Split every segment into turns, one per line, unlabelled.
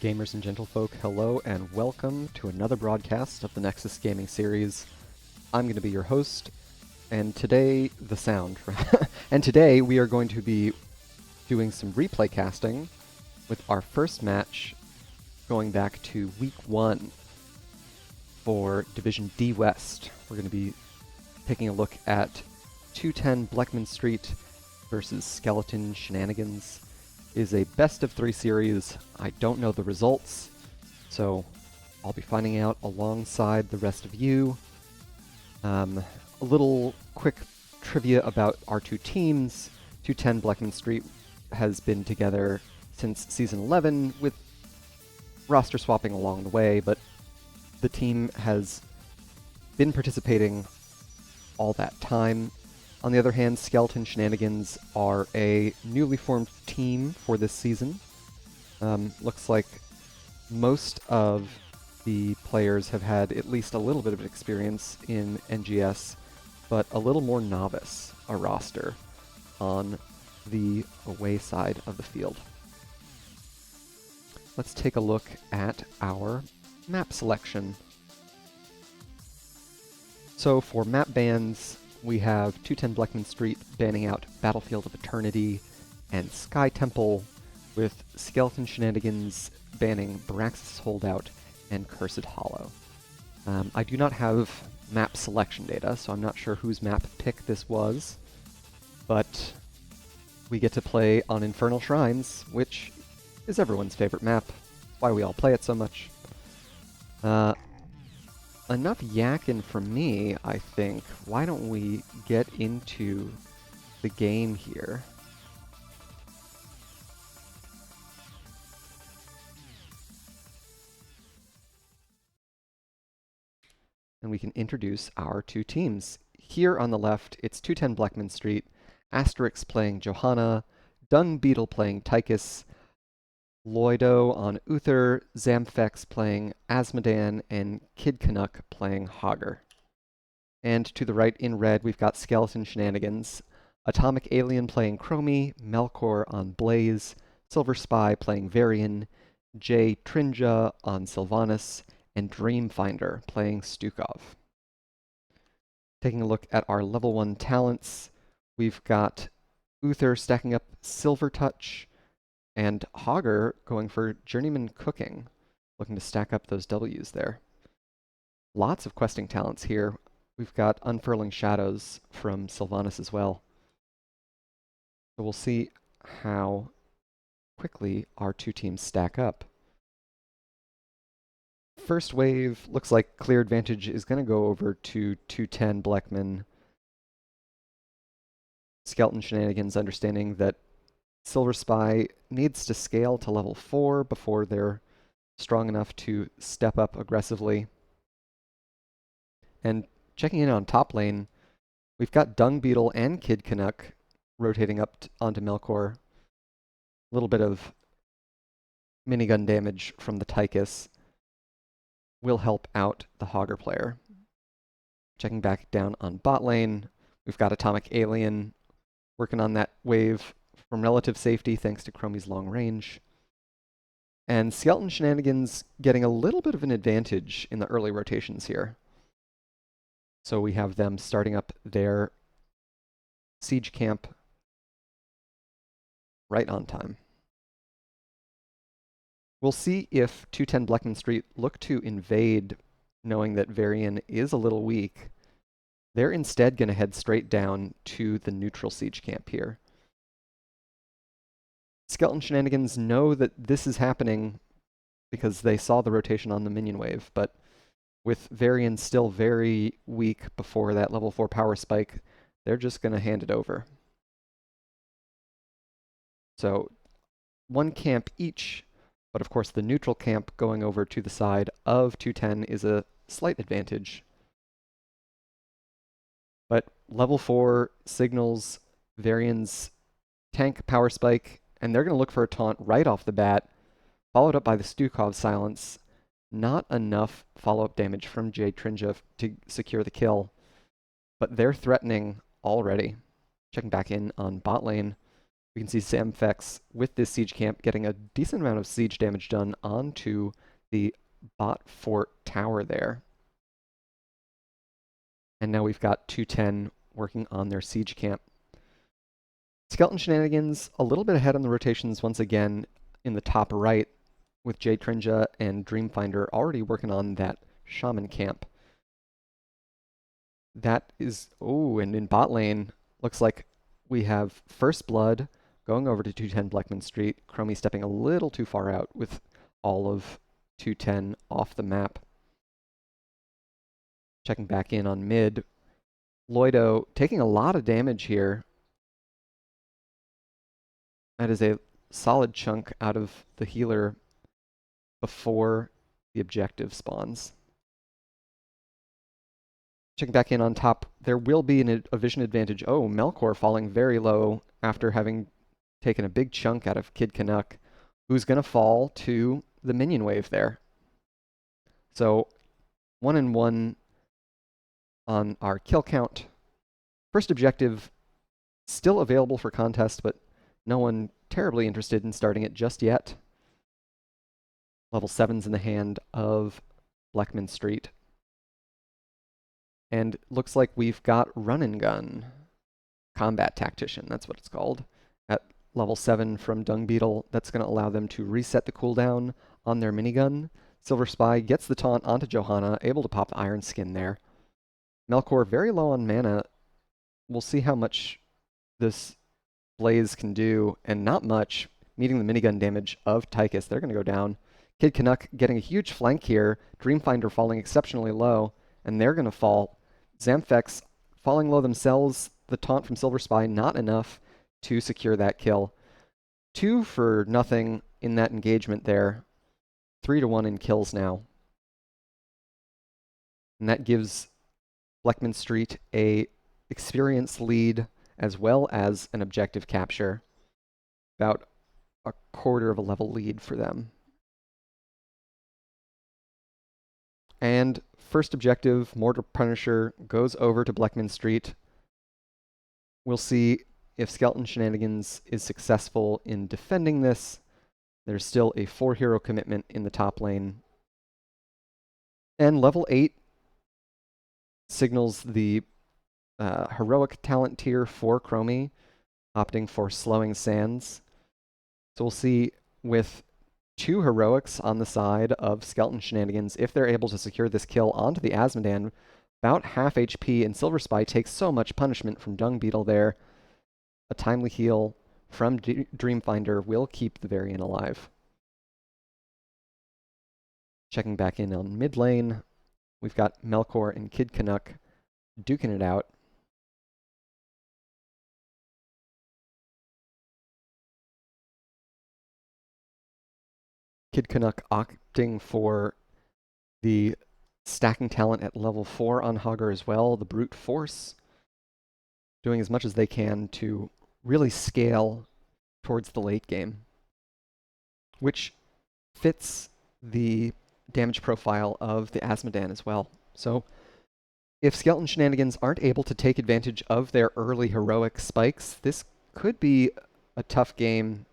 Gamers and gentlefolk, hello and welcome to another broadcast of the Nexus gaming series. I'm going to be your host, and today, and today we are going to be doing some replay casting with our first match going back to week 1 for Division D West. We're going to be taking a look at 210 Blechman Street versus Skeleton Shenanigans. Is a best of 3 series. I don't know the results, so I'll be finding out alongside the rest of you. A little quick trivia about our two teams. 210 Blechman Street has been together since Season 11, with roster swapping along the way, but the team has been participating all that time. On the other hand, Skeleton Shenanigans are a newly formed team for this season. Looks like most of the players have had at least a little bit of experience in NGS, but a little more novice a roster on the away side of the field. Let's take a look at our map selection. So for map bans, we have 210 Blechman Street banning out Battlefield of Eternity and Sky Temple, with Skeleton Shenanigans banning Baraxis Holdout and Cursed Hollow. I do not have map selection data, so I'm not sure whose map pick this was, but we get to play on Infernal Shrines, which is everyone's favorite map. Why we all play it so much. Enough yakking from me, I think. Why don't we get into the game here? And we can introduce our two teams. Here on the left, it's 210 Blechman Street, Asterix playing Johanna, Dung Beetle playing Tychus, Loido on Uther, Zamfex playing Asmodan, and Kid Canuck playing Hager. And to the right in red, we've got Skeleton Shenanigans, Atomic Alien playing Chromie, Melkor on Blaze, Silver Spy playing Varian, Jay Trinja on Sylvanas, and Dreamfinder playing Stukov. Taking a look at our level 1 talents, we've got Uther stacking up Silver Touch, and Hager going for Journeyman Cooking, looking to stack up those W's there. Lots of questing talents here. We've got Unfurling Shadows from Sylvanas as well. So we'll see how quickly our two teams stack up. First wave looks like clear advantage is going to go over to 210 Blechman. Skeleton Shenanigans understanding that Silver Spy needs to scale to level 4 before they're strong enough to step up aggressively. And checking in on top lane, we've got Dung Beetle and Kid Canuck rotating up onto Melkor. A little bit of minigun damage from the Tychus will help out the Hager player. Checking back down on bot lane, we've got Atomic Alien working on that wave from relative safety thanks to Chromie's long range. And Skeleton Shenanigans getting a little bit of an advantage in the early rotations here. So we have them starting up their siege camp right on time. We'll see if 210 Blechman Street look to invade, knowing that Varian is a little weak. They're instead going to head straight down to the neutral siege camp here. Skeleton Shenanigans know that this is happening because they saw the rotation on the minion wave, but with Varian still very weak before that level 4 power spike, they're just going to hand it over. So, one camp each, But of course, the neutral camp going over to the side of 210 is a slight advantage. But level 4 signals Varian's tank power spike, and they're going to look for a taunt right off the bat, followed up by the Stukov silence. Not enough follow-up damage from Jade Trinja to secure the kill, but they're threatening already. Checking back in on bot lane, we can see Zamfex with this siege camp getting a decent amount of siege damage done onto the bot fort tower there. And now we've got 210 working on their siege camp. Skeleton Shenanigans a little bit ahead on the rotations once again in the top right, with Jade Trinja and Dreamfinder already working on that Shaman camp. That is, oh, and in bot lane, looks like we have First Blood going over to 210 Blechman Street. Chromie stepping a little too far out with all of 210 off the map. Checking back in on mid. Loido taking a lot of damage here. That is a solid chunk out of the healer before the objective spawns. Checking back in on top, there will be a vision advantage. Oh, Melkor falling very low after having taken a big chunk out of Kid Canuck, who's going to fall to the minion wave there. So 1-1 on our kill count. First objective still available for contest, but no one terribly interested in starting it just yet. Level 7's in the hand of Blechman Street. And looks like we've got Run and Gun. Combat Tactician, that's what it's called. At level 7 from Dung Beetle, that's going to allow them to reset the cooldown on their minigun. Silver Spy gets the taunt onto Johanna, able to pop the Iron Skin there. Melkor very low on mana. We'll see how much this Blaze can do, and not much, meeting the minigun damage of Tychus. They're going to go down. Kid Canuck getting a huge flank here. Dreamfinder falling exceptionally low, and they're going to fall. Zamfex falling low themselves. The taunt from Silver Spy not enough to secure that kill. 2 for nothing in that engagement there. 3-1 in kills now. And that gives Blechman Street a experience lead as well as an objective capture. About a quarter of a level lead for them. And first objective, Mortar Punisher, goes over to Blechman Street. We'll see if Skeleton Shenanigans is successful in defending this. There's still a 4-hero commitment in the top lane. And level 8 signals the heroic talent tier for Chromie, opting for Slowing Sands. So we'll see with 2 heroics on the side of Skeleton Shenanigans, if they're able to secure this kill onto the Asmodan, about half HP, and Silver Spy takes so much punishment from Dung Beetle there. A timely heal from Dreamfinder will keep the Varian alive. Checking back in on mid lane, we've got Melkor and Kid Canuck duking it out. Kid Canuck opting for the stacking talent at level 4 on Hogger as well, the Brute Force, doing as much as they can to really scale towards the late game, which fits the damage profile of the Asmodan as well. So if Skeleton Shenanigans aren't able to take advantage of their early heroic spikes, this could be a tough game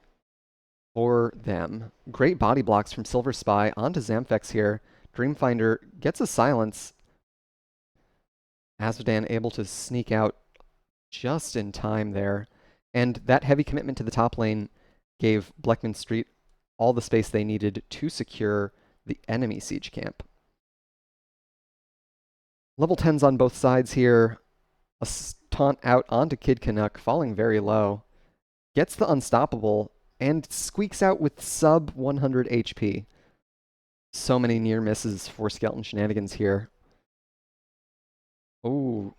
for them. Great body blocks from Silver Spy onto Zamfex here. Dreamfinder gets a silence. Asmodan able to sneak out just in time there. And that heavy commitment to the top lane gave Blechman Street all the space they needed to secure the enemy siege camp. Level 10s on both sides here. A taunt out onto Kid Canuck, falling very low. Gets the unstoppable and squeaks out with sub 100 HP. So many near misses for Skeleton Shenanigans here. Oh,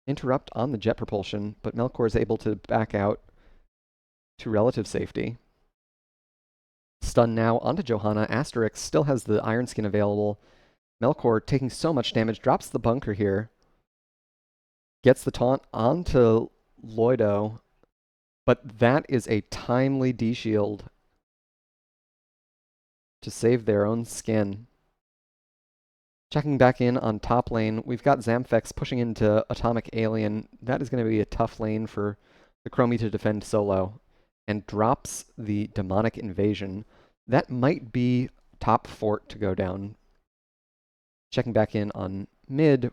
interrupt on the jet propulsion, but Melkor is able to back out to relative safety. Stun now onto Johanna. Asterix still has the Iron Skin available. Melkor taking so much damage, drops the bunker here. Gets the taunt onto Loido, but that is a timely D-shield to save their own skin. Checking back in on top lane, we've got Zamfex pushing into Atomic Alien. That is going to be a tough lane for the Chromie to defend solo, and drops the Demonic Invasion. That might be top fort to go down. Checking back in on mid,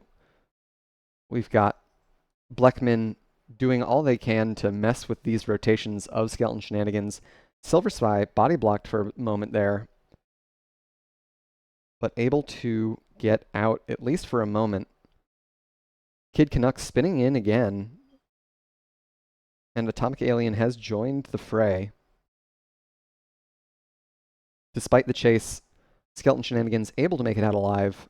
we've got Blechman doing all they can to mess with these rotations of Skeleton Shenanigans. Silver Spy body blocked for a moment there, but able to get out, at least for a moment. Kid Canuck spinning in again, and Atomic Alien has joined the fray. Despite the chase, Skeleton Shenanigans able to make it out alive.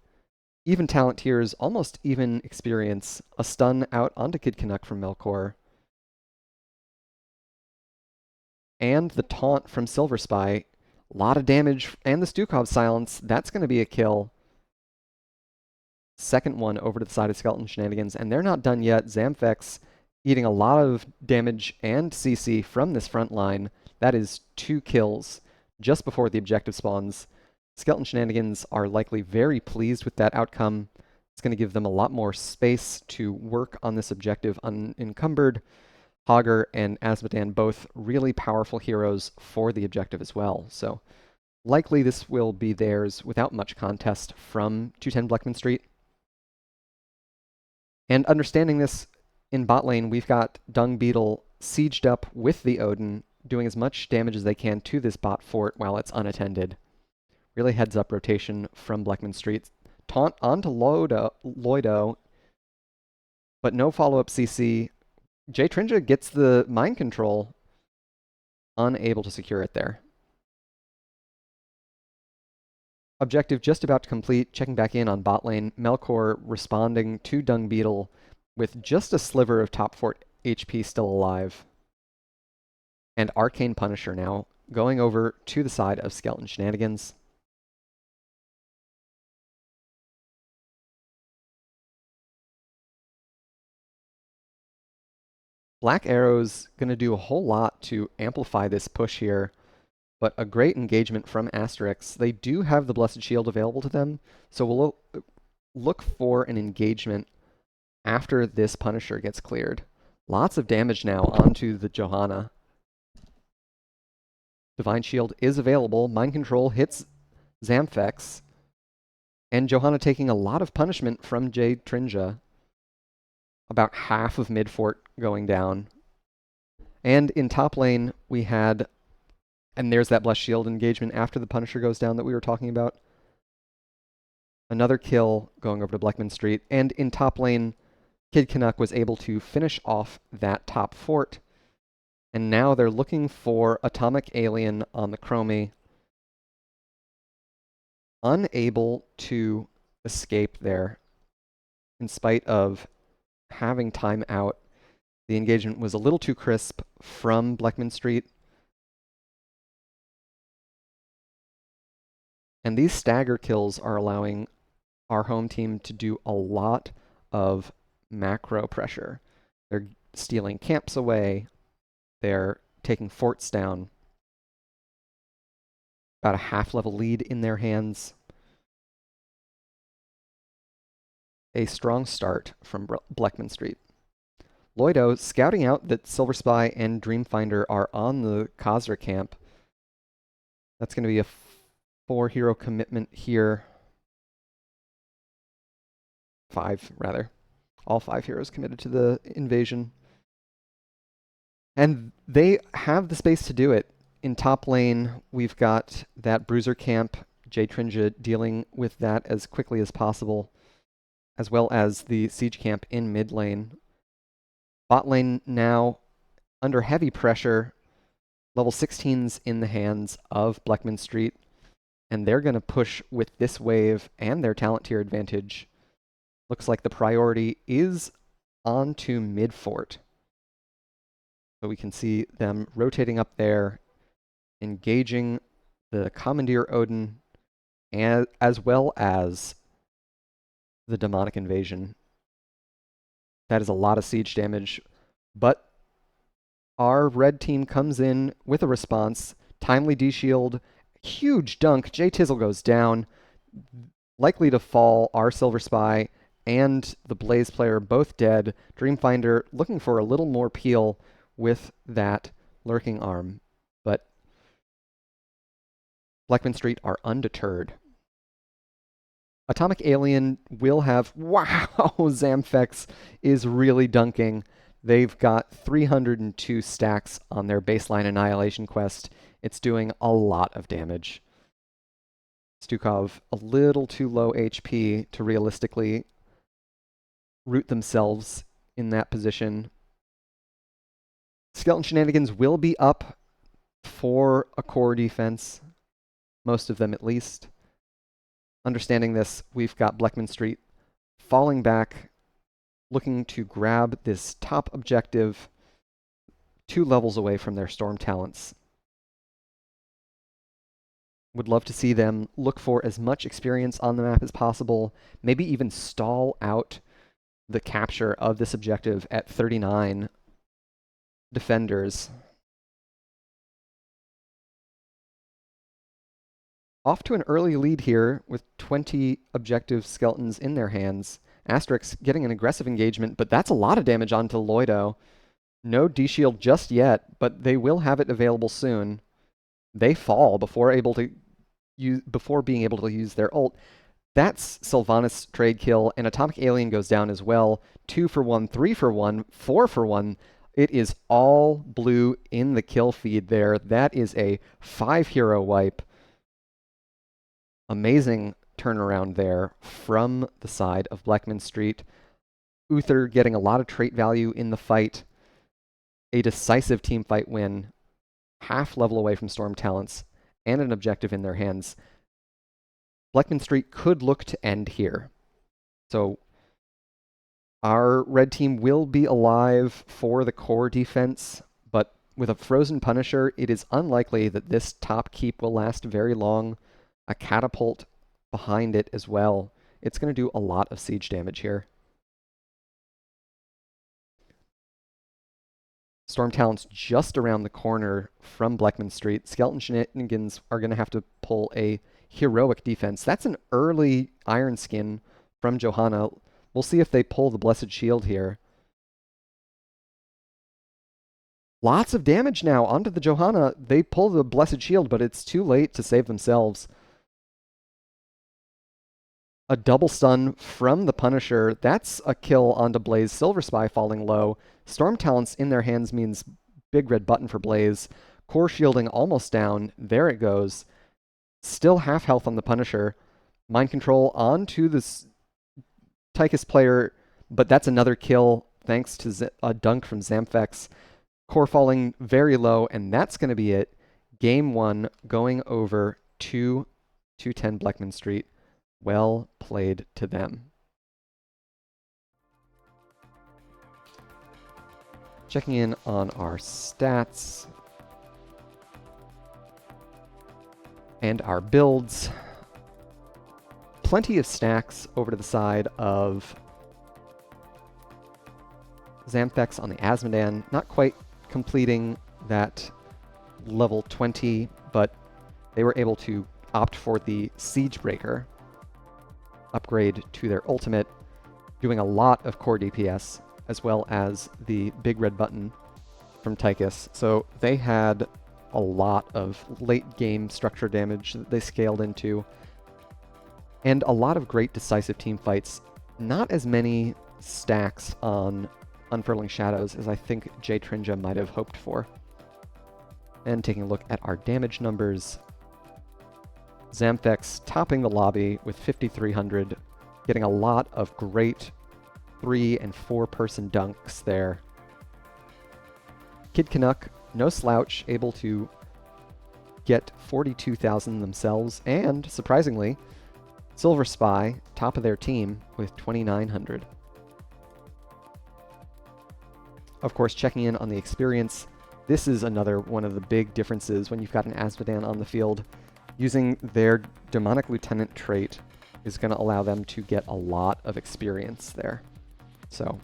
Even talent tiers, almost even experience. A stun out onto Kid Canuck from Melkor. And the taunt from Silver Spy. A lot of damage, and the Stukov silence. That's going to be a kill. Second one over to the side of Skeleton Shenanigans, and they're not done yet. Zamfex eating a lot of damage and CC from this front line. That is 2 kills just before the objective spawns. Skeleton Shenanigans are likely very pleased with that outcome. It's going to give them a lot more space to work on this objective unencumbered. Hogger and Azmodan, both really powerful heroes for the objective as well. So likely this will be theirs without much contest from 210 Blechman Street. And understanding this, in bot lane, we've got Dung Beetle sieged up with the Odin, doing as much damage as they can to this bot fort while it's unattended. Really heads-up rotation from Blechman Street. Taunt onto Loido, but no follow-up CC. Jay Trinja gets the mind control, unable to secure it there. Objective just about to complete, checking back in on bot lane. Melkor responding to Dung Beetle with just a sliver of top fort HP still alive. And Arcane Punisher now going over to the side of Skeleton Shenanigans. Black Arrow's going to do a whole lot to amplify this push here, but a great engagement from Asterix. They do have the Blessed Shield available to them, so we'll look for an engagement after this Punisher gets cleared. Lots of damage now onto the Johanna. Divine Shield is available. Mind Control hits Zamfex, and Johanna taking a lot of punishment from Jade Trinja. About half of mid fort going down. And in top lane, we had, and there's that Blessed Shield engagement after the Punisher goes down that we were talking about. Another kill going over to Blechman Street. And in top lane, Kid Canuck was able to finish off that top fort. And now they're looking for Atomic Alien on the Chromie. Unable to escape there, in spite of having time out. The engagement was a little too crisp from Blechman Street. And these stagger kills are allowing our home team to do a lot of macro pressure. They're stealing camps away. They're taking forts down. About a half-level lead in their hands. A strong start from Blechman Street. Loido scouting out that Silver Spy and Dreamfinder are on the Khazra camp. That's going to be a 4-hero commitment here. 5, rather. All 5 heroes committed to the invasion. And they have the space to do it. In top lane, we've got that Bruiser camp. Jay Trinja dealing with that as quickly as possible, as well as the siege camp in mid lane. Bot lane now under heavy pressure. Level 16's in the hands of Blechman Street, and they're going to push with this wave and their talent tier advantage. Looks like the priority is onto mid fort. So we can see them rotating up there, engaging the Commandeer Odin, and as well as the Demonic Invasion. That is a lot of siege damage, but our red team comes in with a response. Timely D-Shield, huge dunk. J Tizzle goes down. Likely to fall our Silver Spy and the Blaze player both dead. Dreamfinder looking for a little more peel with that lurking arm, but Blechman Street are undeterred. Atomic Alien will have... Wow! Zamfex is really dunking. They've got 302 stacks on their baseline Annihilation quest. It's doing a lot of damage. Stukov a little too low HP to realistically root themselves in that position. Skeleton Shenanigans will be up for a core defense. Most of them at least. Understanding this, we've got Blechman Street falling back, looking to grab this top objective 2 levels away from their Storm talents. Would love to see them look for as much experience on the map as possible, maybe even stall out the capture of this objective at 39 defenders. Off to an early lead here with 20 objective skeletons in their hands. Asterix getting an aggressive engagement, but that's a lot of damage onto Loido. No D-Shield just yet, but they will have it available soon. They fall before being able to use their ult. That's Sylvanas trade kill, and Atomic Alien goes down as well. 2 for 1, 3 for 1, 4 for 1. It is all blue in the kill feed there. That is a 5-hero wipe. Amazing turnaround there from the side of Blechman Street. Uther getting a lot of trait value in the fight. A decisive team fight win. Half level away from Storm talents and an objective in their hands. Blechman Street could look to end here. So our red team will be alive for the core defense, but with a frozen Punisher, it is unlikely that this top keep will last very long. A catapult behind it as well. It's going to do a lot of siege damage here. Storm talents just around the corner from Blechman Street. Skeleton Shenanigans are going to have to pull a heroic defense. That's an early Iron Skin from Johanna. We'll see if they pull the Blessed Shield here. Lots of damage now onto the Johanna. They pull the Blessed Shield, but it's too late to save themselves. A double stun from the Punisher. That's a kill onto Blaze. Silver Spy falling low. Storm talents in their hands means big red button for Blaze. Core shielding almost down. There it goes. Still half health on the Punisher. Mind control onto this Tychus player, but that's another kill thanks to a dunk from Zamfex. Core falling very low, and that's going to be it. Game 1 going over to 210 Blechman Street. Well played to them. Checking in on our stats and our builds. Plenty of stacks over to the side of Zamfex on the Asmodan. Not quite completing that level 20, but they were able to opt for the Siegebreaker upgrade to their ultimate, doing a lot of core DPS, as well as the big red button from Tychus. So they had a lot of late game structure damage that they scaled into, and a lot of great decisive team fights. Not as many stacks on Unfurling Shadows as I think J Trinja might have hoped for. And taking a look at our damage numbers, Zamfex topping the lobby with 5,300, getting a lot of great 3- and 4-person dunks there. Kid Canuck, no slouch, able to get 42,000 themselves, and surprisingly, Silver Spy, top of their team, with 2,900. Of course, checking in on the experience, this is another one of the big differences when you've got an Asmodan on the field. using their Demonic Lieutenant trait is going to allow them to get a lot of experience there. So,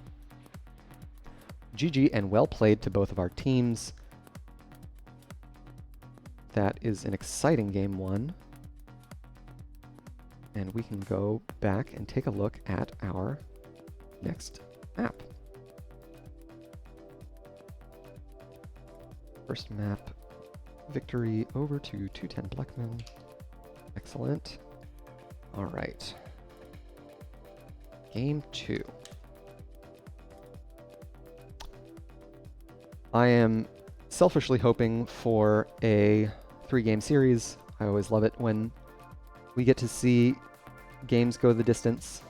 GG and well played to both of our teams. That is an exciting game one. And we can go back and take a look at our next map. First map, victory over to 210 Blechman. Excellent. All right. Game 2. I am selfishly hoping for a 3-game series. I always love it when we get to see games go the distance.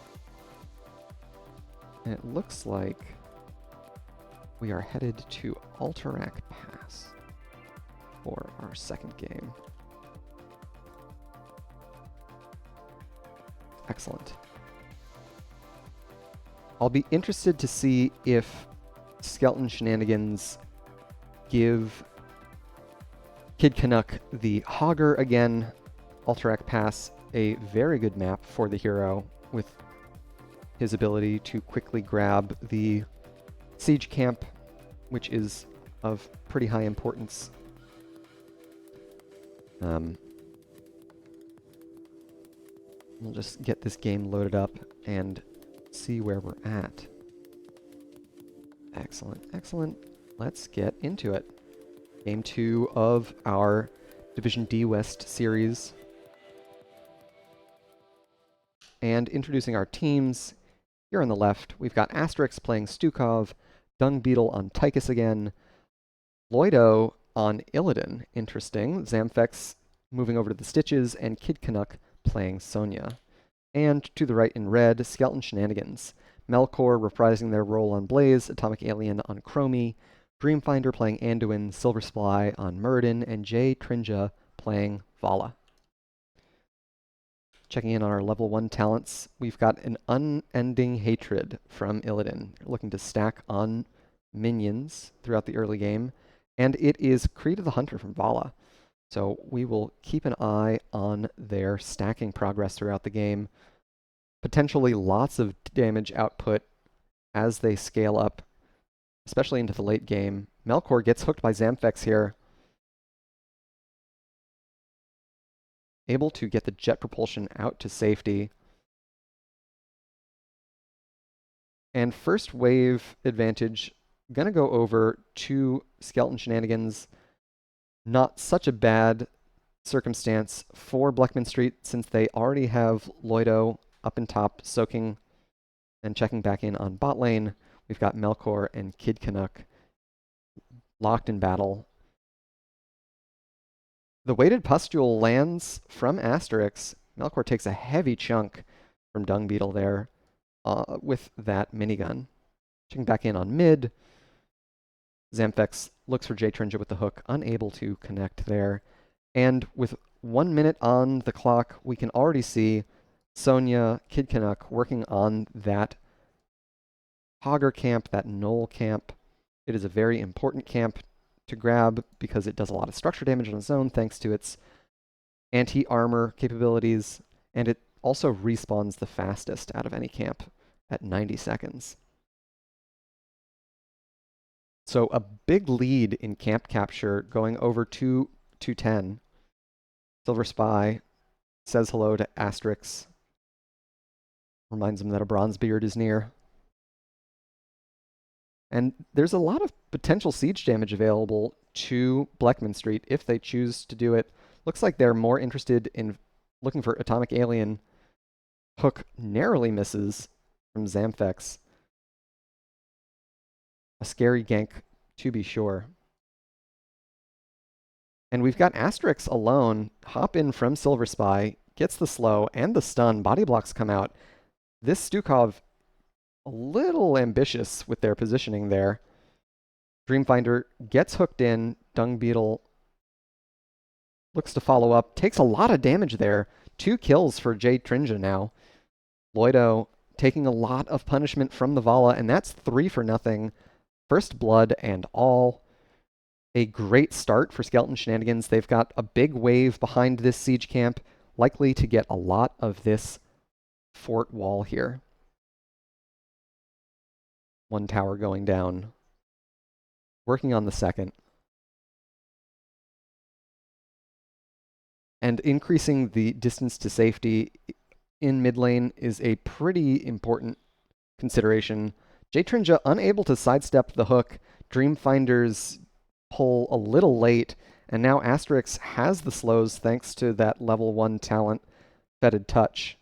And it looks like we are headed to Alterac Pass for our second game. Excellent. I'll be interested to see if Skeleton Shenanigans give Kid Canuck the Hogger again. Alterac Pass, a very good map for the hero with his ability to quickly grab the siege camp, which is of pretty high importance. We'll just get this game loaded up and see where we're at. Excellent, excellent. Let's get into it. Game 2 of our Division D West series. And introducing our teams, here on the left, we've got Asterix playing Stukov, Dung Beetle on Tychus again, Loido on Illidan, interesting, Zamfex moving over to the Stitches, and Kid Canuck playing Sonya. And to the right in red, Skeleton Shenanigans, Melkor reprising their role on Blaze, Atomic Alien on Chromie, Dreamfinder playing Anduin, Silver Spy on Muradin, and Jay Trinja playing Vala. Checking in on our level 1 talents, we've got an Unending Hatred from Illidan, looking to stack on minions throughout the early game, and it is Creed of the Hunter from Vala. So we will keep an eye on their stacking progress throughout the game. Potentially lots of damage output as they scale up, especially into the late game. Melkor gets hooked by Zamfex here. Able to get the jet propulsion out to safety. And first wave advantage, gonna go over to Skeleton Shenanigans. Not such a bad circumstance for Blechman Street since they already have Loido up in top soaking and checking back in on bot lane. We've got Melkor and Kid Canuck locked in battle. The weighted pustule lands from Asterix. Melkor takes a heavy chunk from Dung Beetle there with that minigun. Checking back in on mid. Zamfex looks for Jay Trinja with the hook, unable to connect there. And with 1 minute on the clock, we can already see Sonya, Kid Canuck working on that Hogger camp, that Knoll camp. It is a very important camp to grab because it does a lot of structure damage on its own thanks to its anti-armor capabilities, and it also respawns the fastest out of any camp at 90 seconds. So a big lead in camp capture going over to 210. Silver Spy says hello to Asterix. Reminds him that a Bronzebeard is near. And there's a lot of potential siege damage available to Blechman Street if they choose to do it. Looks like they're more interested in looking for Atomic Alien. Hook narrowly misses from Zamfex. A scary gank, to be sure. And we've got Asterix alone, hop in from Silver Spy, gets the slow and the stun, body blocks come out. This Stukov, a little ambitious with their positioning there. Dreamfinder gets hooked in, Dung Beetle looks to follow up, takes a lot of damage there. 2 kills for Jay Trinja now. Loido taking a lot of punishment from the Vala, and that's 3 for nothing. First blood and all. a great start for Skeleton Shenanigans. They've got a big wave behind this siege camp, likely to get a lot of this fort wall here. One tower going down. Working on the second. And increasing the distance to safety in mid lane is a pretty important consideration. J-Trinja unable to sidestep the hook. Dreamfinder's pull a little late, and now Asterix has the slows thanks to that level 1 talent, Fetid Touch.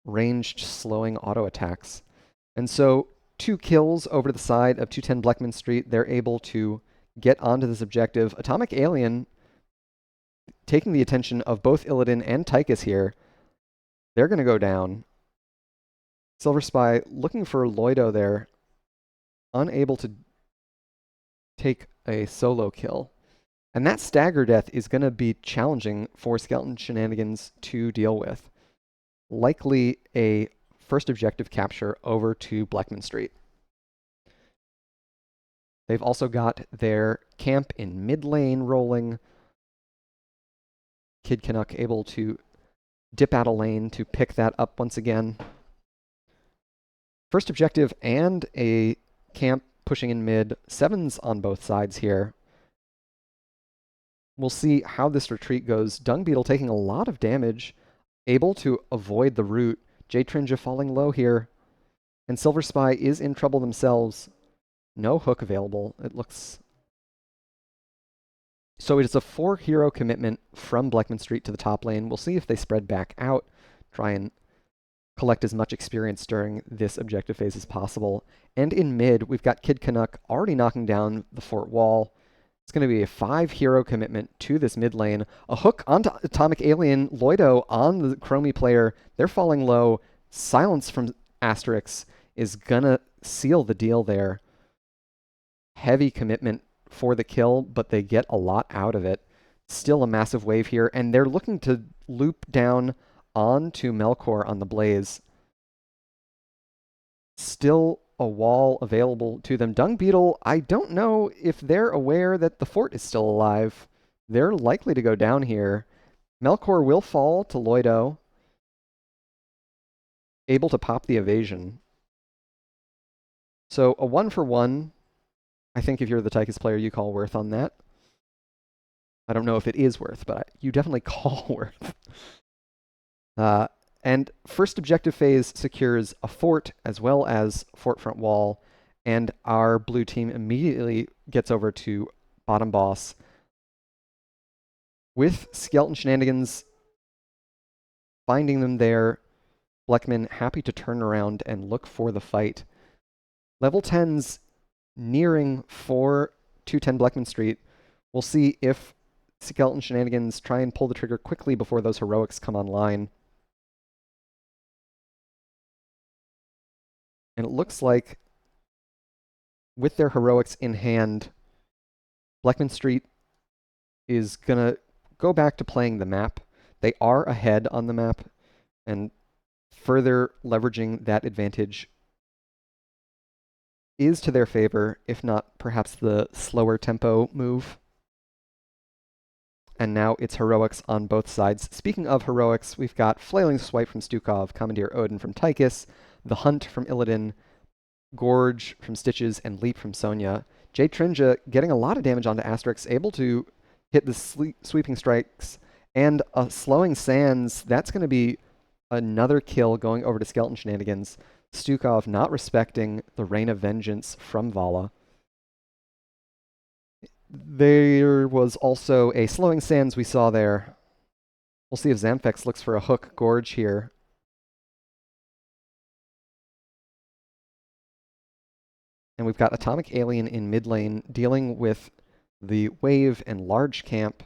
Ranged slowing auto attacks. And so 2 kills over to the side of 210 Blechman Street. They're able to get onto this objective. Atomic Alien taking the attention of both Illidan and Tychus here. They're going to go down. Silver Spy looking for Loido there. Unable to take a solo kill. And that stagger death is going to be challenging for Skeleton Shenanigans to deal with. Likely a first objective capture over to Blechman Street. They've also got their camp in mid lane rolling. Kid Canuck able to dip out a lane to pick that up once again. First objective and a camp pushing in mid. 7s on both sides here. We'll see how this retreat goes. Dung Beetle taking a lot of damage, able to avoid the root. J-Trinja falling low here. And Silver Spy is in trouble themselves. No hook available, it looks. So it is a 4-hero commitment from Blechman Street to the top lane. We'll see if they spread back out, try and collect as much experience during this objective phase as possible. And in mid, we've got Kid Canuck already knocking down the fort wall. It's going to be a 5-hero commitment to this mid lane. A hook onto Atomic Alien. Loido on the Chromie player. They're falling low. Silence from Asterix is going to seal the deal there. Heavy commitment for the kill, but they get a lot out of it. Still a massive wave here, and they're looking to loop down onto Melkor on the Blaze. Still a wall available to them. Dung Beetle, I don't know if they're aware that the fort is still alive. They're likely to go down here. Melkor will fall to Loido. Able to pop the evasion. So a 1-for-1. I think if you're the Tychus player, you call worth on that. I don't know if it is worth, but you definitely call worth. And first objective phase secures a fort as well as fort front wall, and our blue team immediately gets over to bottom boss. With Skeleton Shenanigans finding them there, Blechman happy to turn around and look for the fight. Level 10's nearing for 210 Blechman Street. We'll see if Skeleton Shenanigans try and pull the trigger quickly before those heroics come online. And it looks like with their heroics in hand, Blechman Street is going to go back to playing the map. They are ahead on the map, and further leveraging that advantage is to their favor, if not perhaps the slower tempo move. And now it's heroics on both sides. Speaking of heroics, we've got Flailing Swipe from Stukov, Commandeer Odin from Tychus, The Hunt from Illidan, Gorge from Stitches, and Leap from Sonya. J-Trinja getting a lot of damage onto Asterix, able to hit the sweeping strikes, and a slowing Sands. That's going to be another kill going over to Skeleton Shenanigans. Stukov not respecting the Rain of Vengeance from Vala. There was also a slowing Sands we saw there. We'll see if Zamfex looks for a hook Gorge here. And we've got Atomic Alien in mid lane dealing with the wave and large camp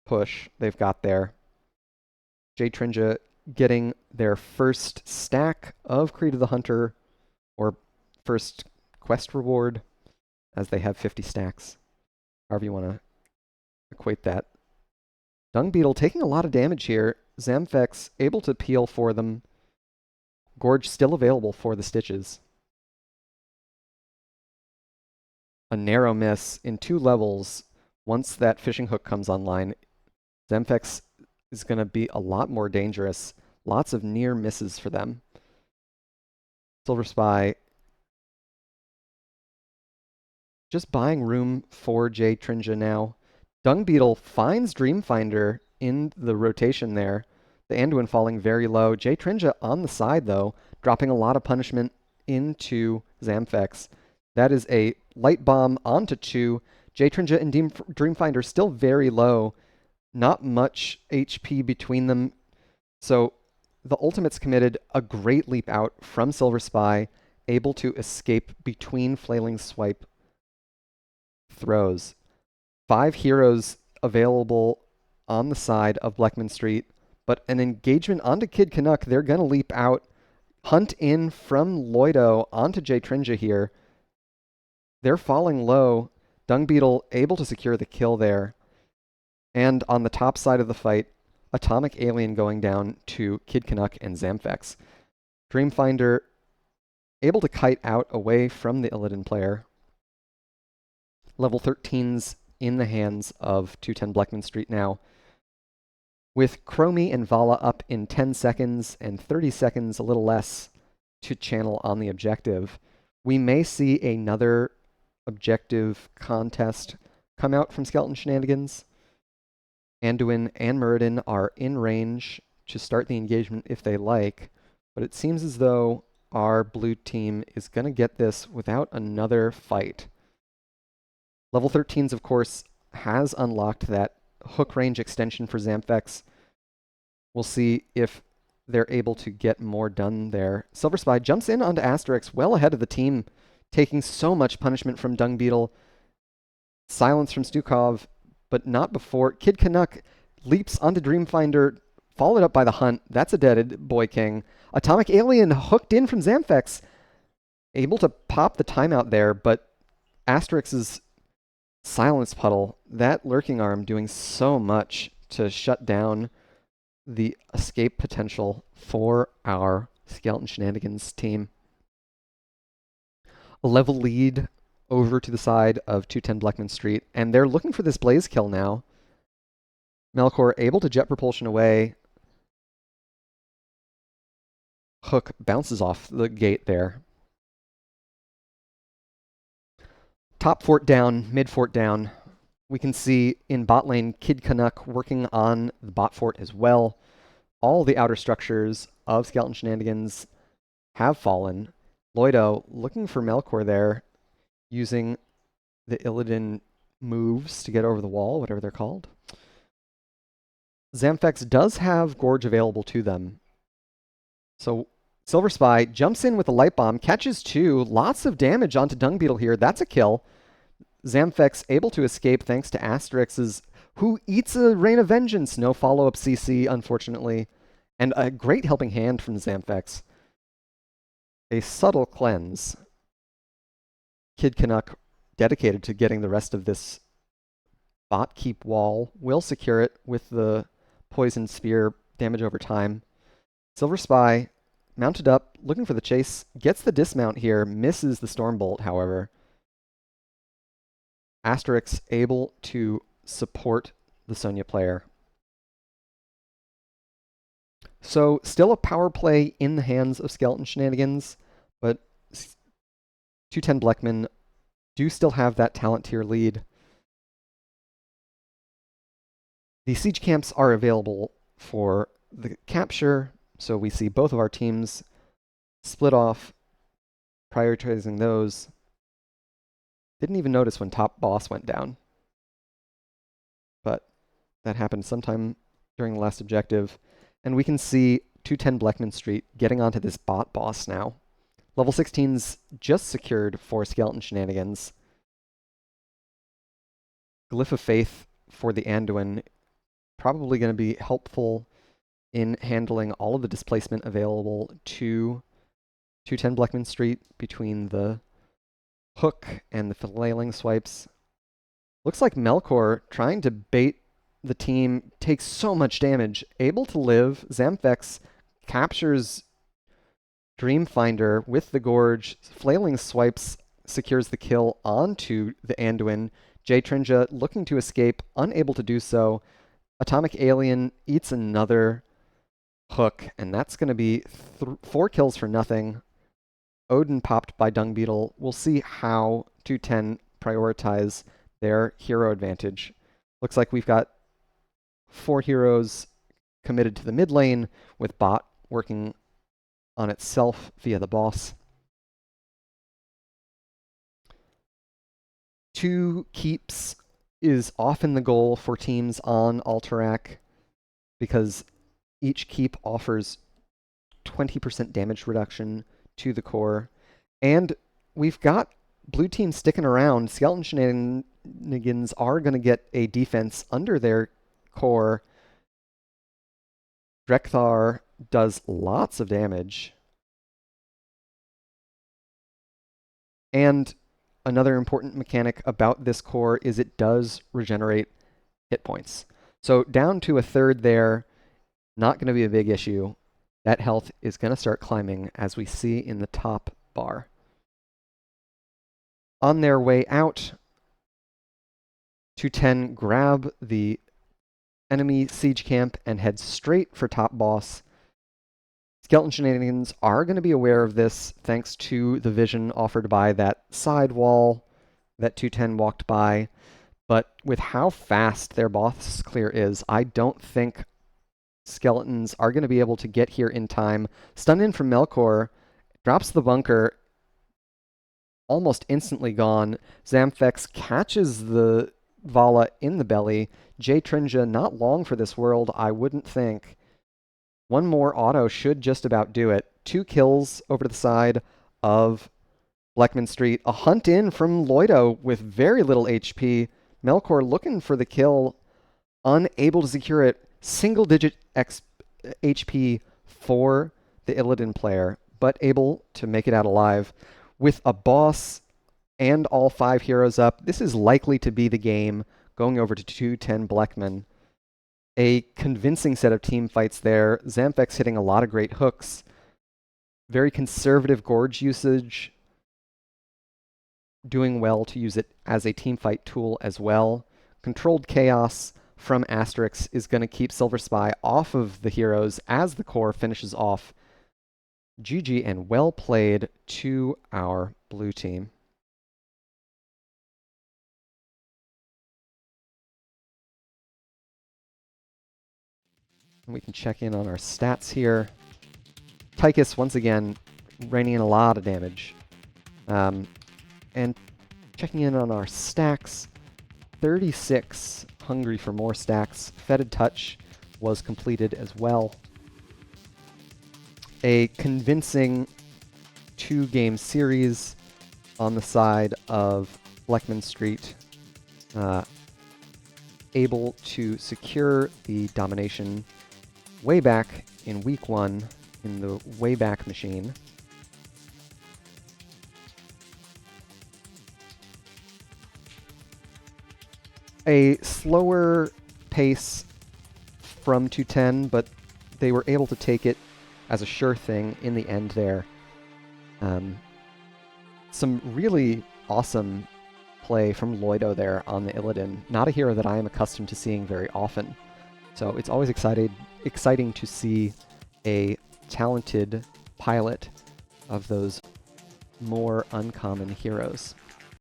push they've got there. J-Trinja getting their first stack of Creed of the Hunter, or first quest reward, as they have 50 stacks. However you want to equate that. Dung Beetle taking a lot of damage here. Zamfex able to peel for them. Gorge still available for the Stitches. a narrow miss in 2 levels. Once that fishing hook comes online, Zamfex is going to be a lot more dangerous. Lots of near misses for them. Silver Spy just buying room for J Trinja now. Dung Beetle finds Dreamfinder in the rotation there. The Anduin falling very low. J Trinja on the side, though, dropping a lot of punishment into Zamfex. That is a light bomb onto 2. J Trinja and Dreamfinder still very low. Not much HP between them. So the ultimate's committed. A great leap out from Silver Spy, able to escape between Flailing Swipe throws. 5 heroes available on the side of Blechman Street, but an engagement onto Kid Canuck. They're going to leap out. Hunt in from Loido onto J Trinja here. They're falling low. Dung Beetle able to secure the kill there. And on the top side of the fight, Atomic Alien going down to Kid Canuck and Zamfex. Dreamfinder able to kite out away from the Illidan player. Level 13's in the hands of 210 Blechman Street now. With Chromie and Vala up in 10 seconds and 30 seconds, a little less, to channel on the objective, we may see another objective contest come out from Skeleton Shenanigans. Anduin and Muradin are in range to start the engagement if they like, but it seems as though our blue team is going to get this without another fight. Level 13's, of course, has unlocked that hook range extension for Zamfex. We'll see if they're able to get more done there. Silver Spy jumps in onto Asterix well ahead of the team, taking so much punishment from Dung Beetle. Silence from Stukov, but not before. Kid Canuck leaps onto Dreamfinder, followed up by the Hunt. That's a dead Boy King. Atomic Alien hooked in from Zamfex, able to pop the timeout there, but Asterix's Silence Puddle, that lurking arm doing so much to shut down the escape potential for our Skeleton Shenanigans team. A level lead over to the side of 210 Blechman Street, and they're looking for this Blaze kill now. Melkor able to jet propulsion away. Hook bounces off the gate there. Top fort down, mid fort down. We can see in bot lane Kid Canuck working on the bot fort as well. All the outer structures of Skeleton Shenanigans have fallen. Loido looking for Melkor there, using the Illidan moves to get over the wall, whatever they're called. Zamfex does have Gorge available to them. So Silver Spy jumps in with a light bomb, catches 2, lots of damage onto Dung Beetle here. That's a kill. Zamfex able to escape thanks to Asterix's, who eats a Rain of Vengeance. No follow-up CC, unfortunately. And a great helping hand from Zamfex. A subtle cleanse. Kid Canuck, dedicated to getting the rest of this bot keep wall, will secure it with the Poison Spear damage over time. Silver Spy, mounted up, looking for the chase, gets the dismount here, misses the Stormbolt, however. Asterix able to support the Sonya player. So still a power play in the hands of Skeleton Shenanigans, but 210 Blechman do still have that talent tier lead. The siege camps are available for the capture, so we see both of our teams split off, prioritizing those. Didn't even notice when top boss went down, but that happened sometime during the last objective. And we can see 210 Blechman Street getting onto this bot boss now. Level 16's just secured for Skeleton Shenanigans. Glyph of Faith for the Anduin, probably going to be helpful in handling all of the displacement available to 210 Blechman Street between the hook and the flailing swipes. Looks like Melkor trying to bait the team, takes so much damage, able to live. Zamfex captures Dreamfinder with the Gorge. Flailing swipes secures the kill onto the Anduin. J-Trinja looking to escape, unable to do so. Atomic Alien eats another hook, and that's going to be 4 kills for nothing. Odin popped by Dung Beetle. We'll see how 210 prioritize their hero advantage. Looks like we've got 4 heroes committed to the mid lane, with bot working on itself via the boss. 2 keeps is often the goal for teams on Alterac, because each keep offers 20% damage reduction to the core. And we've got blue team sticking around. Skeleton Shenanigans are going to get a defense under their core. Drekthar does lots of damage. And another important mechanic about this core is it does regenerate hit points. So down to a third there, not going to be a big issue. That health is going to start climbing, as we see in the top bar. On their way out, 210 grab the enemy siege camp and head straight for top boss. Skeleton Shenanigans are going to be aware of this thanks to the vision offered by that side wall that 210 walked by. But with how fast their boss clear is, I don't think Skeletons are going to be able to get here in time. Stun in from Melkor, drops the bunker, almost instantly gone. Zamfex catches the Vala in the belly. J-Trinja not long for this world, I wouldn't think. One more auto should just about do it. 2 kills over to the side of Blechman Street. A hunt in from Loido with very little HP. Melkor looking for the kill, unable to secure it. Single-digit HP for the Illidan player, but able to make it out alive. With a boss and all 5 heroes up, this is likely to be the game, going over to 210 Blechman. A convincing set of team fights there. Zamfex hitting a lot of great hooks. Very conservative Gorge usage. Doing well to use it as a team fight tool as well. Controlled Chaos from Asterix is going to keep Silver Spy off of the heroes as the core finishes off. GG and well played to our blue team. And we can check in on our stats here. Tychus, once again, raining in a lot of damage. And checking in on our stacks, 36 hungry for more stacks. Fetid Touch was completed as well. A convincing 2-game series on the side of Blechman Street, able to secure the domination way back in week 1 in the Wayback Machine. A slower pace from 210, but they were able to take it as a sure thing in the end there. Some really awesome play from Loido there on the Illidan. Not a hero that I am accustomed to seeing very often. So it's always exciting to see a talented pilot of those more uncommon heroes.